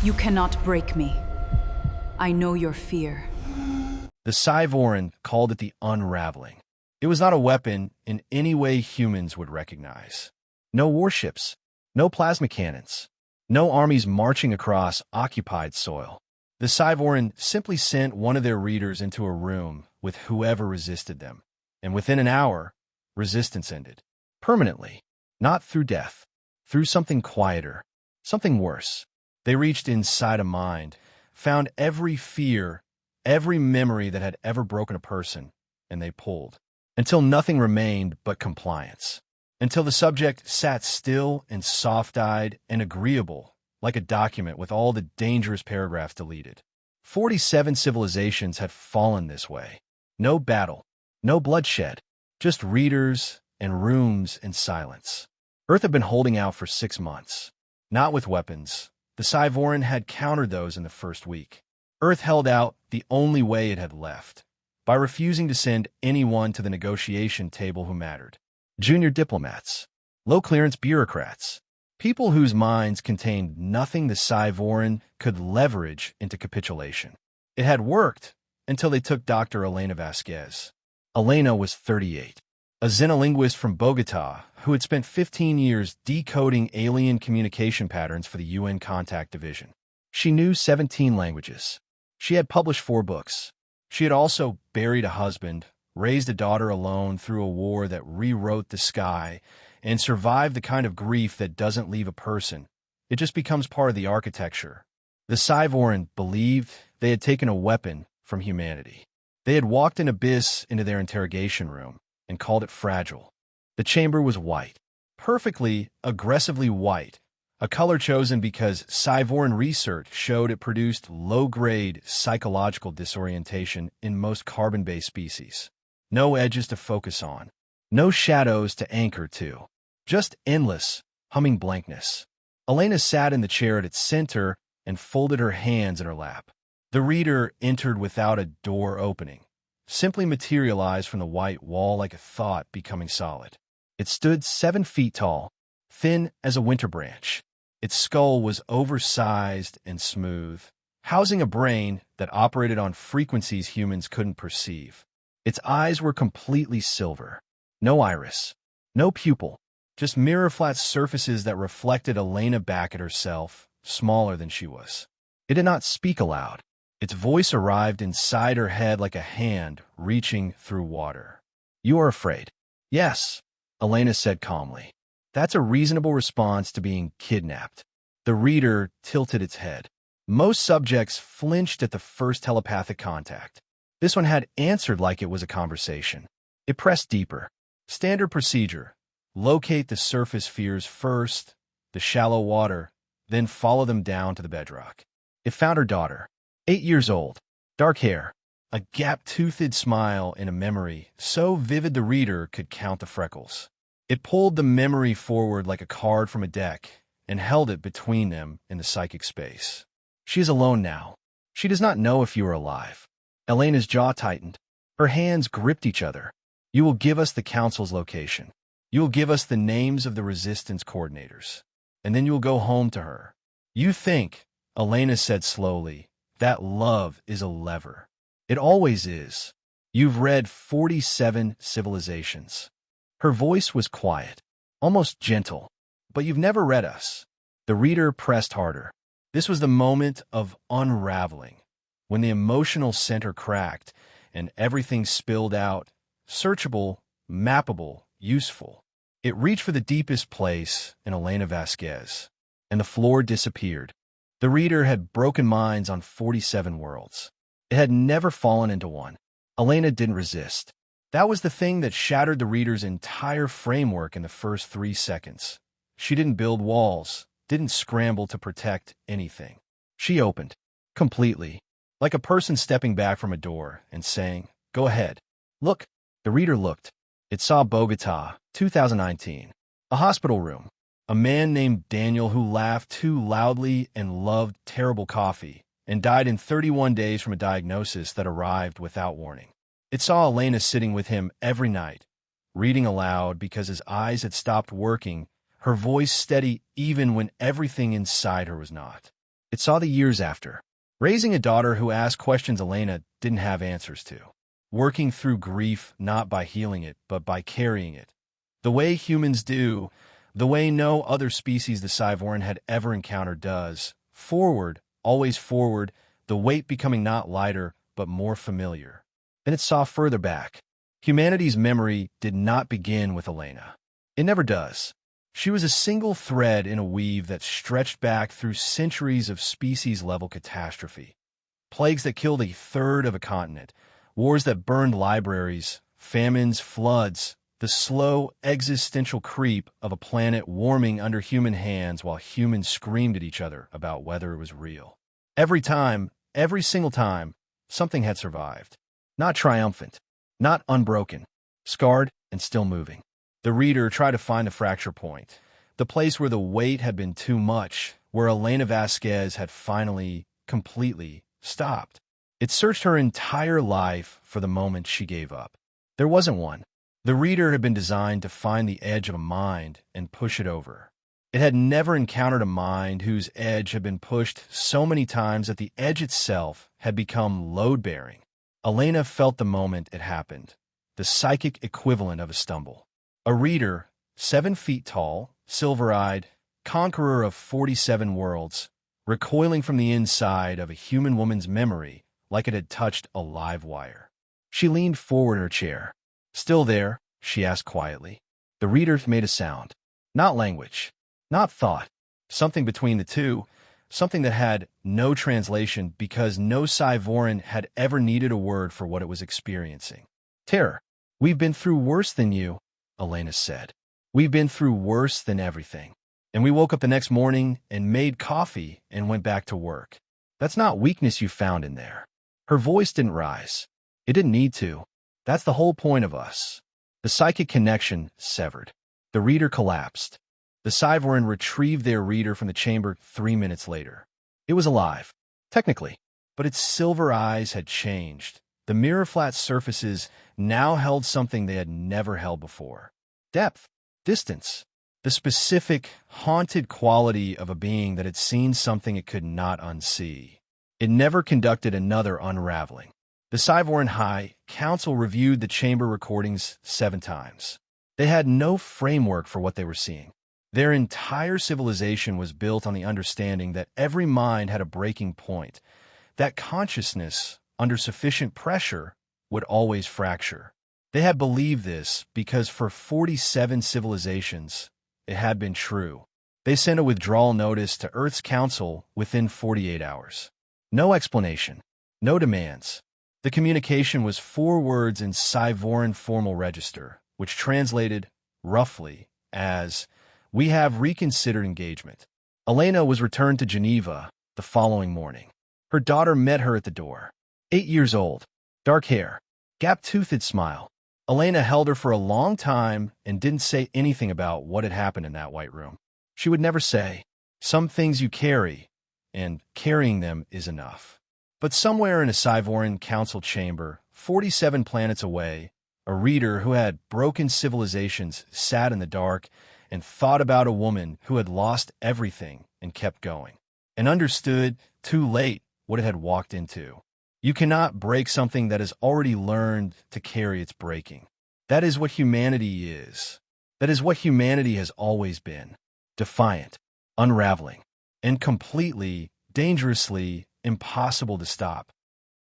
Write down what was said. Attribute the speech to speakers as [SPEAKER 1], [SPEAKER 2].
[SPEAKER 1] You cannot break me. I know your fear.
[SPEAKER 2] The Psi'voran called it the Unraveling. It was not a weapon in any way humans would recognize. No warships, no plasma cannons, no armies marching across occupied soil. The Psi'voran simply sent one of their readers into a room with whoever resisted them, and within an hour, resistance ended. Permanently. Not through death. Through something quieter. Something worse. They reached inside a mind, found every fear, every memory that had ever broken a person, and they pulled. Until nothing remained but compliance. Until the subject sat still and soft-eyed and agreeable, like a document with all the dangerous paragraphs deleted. 47 civilizations had fallen this way. No battle, no bloodshed, just readers and rooms and silence. Earth had been holding out for 6 months. Not with weapons. The Psi'voran had countered those in the first week. Earth held out the only way it had left, by refusing to send anyone to the negotiation table who mattered. Junior diplomats, low-clearance bureaucrats, people whose minds contained nothing the Psi'voran could leverage into capitulation. It had worked until they took Dr. Elena Vasquez. Elena was 38, a xenolinguist from Bogota who had spent 15 years decoding alien communication patterns for the UN Contact Division. She knew 17 languages. She had published 4 books. She had also buried a husband, raised a daughter alone through a war that rewrote the sky, and survived the kind of grief that doesn't leave a person. It just becomes part of the architecture. The Psi'voran believed they had taken a weapon from humanity. They had walked an abyss into their interrogation room and called it fragile. The chamber was white, perfectly, aggressively white, a color chosen because Psi'voran research showed it produced low-grade psychological disorientation in most carbon-based species. No edges to focus on, no shadows to anchor to, just endless, humming blankness. Elena sat in the chair at its center and folded her hands in her lap. The reader entered without a door opening, simply materialized from the white wall like a thought becoming solid. It stood 7 feet tall, thin as a winter branch. Its skull was oversized and smooth, housing a brain that operated on frequencies humans couldn't perceive. Its eyes were completely silver. No iris, no pupil, just mirror-flat surfaces that reflected Elena back at herself, smaller than she was. It did not speak aloud. Its voice arrived inside her head like a hand reaching through water. "You are afraid." "Yes," Elena said calmly. "That's a reasonable response to being kidnapped." The reader tilted its head. Most subjects flinched at the first telepathic contact. This one had answered like it was a conversation. It pressed deeper. Standard procedure. Locate the surface fears first, the shallow water, then follow them down to the bedrock. It found her daughter, 8 years old, dark hair, a gap-toothed smile in a memory so vivid the reader could count the freckles. It pulled the memory forward like a card from a deck and held it between them in the psychic space. She is alone now. She does not know if you are alive. Elena's jaw tightened. Her hands gripped each other. "You will give us the council's location. You will give us the names of the resistance coordinators. And then you will go home to her. You think," Elena said slowly, "that love is a lever. It always is. You've read 47 civilizations." Her voice was quiet, almost gentle. "But you've never read us." The reader pressed harder. This was the moment of unraveling, when the emotional center cracked and everything spilled out, searchable, mappable, useful. It reached for the deepest place in Elena Vasquez, and the floor disappeared. The reader had broken minds on 47 worlds. It had never fallen into one. Elena didn't resist. That was the thing that shattered the reader's entire framework in the first 3 seconds. She didn't build walls, didn't scramble to protect anything. She opened, completely, like a person stepping back from a door and saying, "Go ahead." "Look." The reader looked. It saw Bogota, 2019. A hospital room. A man named Daniel who laughed too loudly and loved terrible coffee, and died in 31 days from a diagnosis that arrived without warning. It saw Elena sitting with him every night, reading aloud because his eyes had stopped working, her voice steady even when everything inside her was not. It saw the years after. Raising a daughter who asked questions Elena didn't have answers to. Working through grief not by healing it, but by carrying it. The way humans do, the way no other species the Psi'voran had ever encountered does. Forward, always forward, the weight becoming not lighter, but more familiar. Then it saw further back. Humanity's memory did not begin with Elena. It never does. She was a single thread in a weave that stretched back through centuries of species-level catastrophe. Plagues that killed a third of a continent, wars that burned libraries, famines, floods, the slow existential creep of a planet warming under human hands while humans screamed at each other about whether it was real. Every time, every single time, something had survived. Not triumphant, not unbroken, scarred and still moving. The reader tried to find the fracture point, the place where the weight had been too much, where Elena Vasquez had finally, completely stopped. It searched her entire life for the moment she gave up. There wasn't one. The reader had been designed to find the edge of a mind and push it over. It had never encountered a mind whose edge had been pushed so many times that the edge itself had become load-bearing. Elena felt the moment it happened, the psychic equivalent of a stumble. A reader, 7 feet tall, silver-eyed, conqueror of 47 worlds, recoiling from the inside of a human woman's memory like it had touched a live wire. She leaned forward in her chair. "Still there?" she asked quietly. The reader made a sound. Not language, not thought. Something between the two, something that had no translation because no Psi'voran had ever needed a word for what it was experiencing. "Terror. We've been through worse than you," Elena said. "We've been through worse than everything. And we woke up the next morning and made coffee and went back to work. That's not weakness you found in there." Her voice didn't rise. It didn't need to. That's the whole point of us. The psychic connection severed. The reader collapsed. The Psi'voran retrieved their reader from the chamber 3 minutes later. It was alive, technically, but its silver eyes had changed. The mirror-flat surfaces now held something they had never held before. Depth, distance, the specific, haunted quality of a being that had seen something it could not unsee. It never conducted another unraveling. The Psi'voran High Council reviewed the chamber recordings 7 times. They had no framework for what they were seeing. Their entire civilization was built on the understanding that every mind had a breaking point, that consciousness, under sufficient pressure, would always fracture. They had believed this because for 47 civilizations, it had been true. They sent a withdrawal notice to Earth's council within 48 hours. No explanation, no demands. The communication was 4 words in Psi'voran formal register, which translated, roughly, as, "We have reconsidered engagement." Elena was returned to Geneva the following morning. Her daughter met her at the door. 8 years old, dark hair, gap-toothed smile. Elena held her for a long time and didn't say anything about what had happened in that white room. She would never say, "Some things you carry, and carrying them is enough." But somewhere in a Psi'voran council chamber, 47 planets away, a reader who had broken civilizations sat in the dark and thought about a woman who had lost everything and kept going, and understood, too late, what it had walked into. You cannot break something that has already learned to carry its breaking. That is what humanity is. That is what humanity has always been. Defiant, unraveling, and completely, dangerously impossible to stop.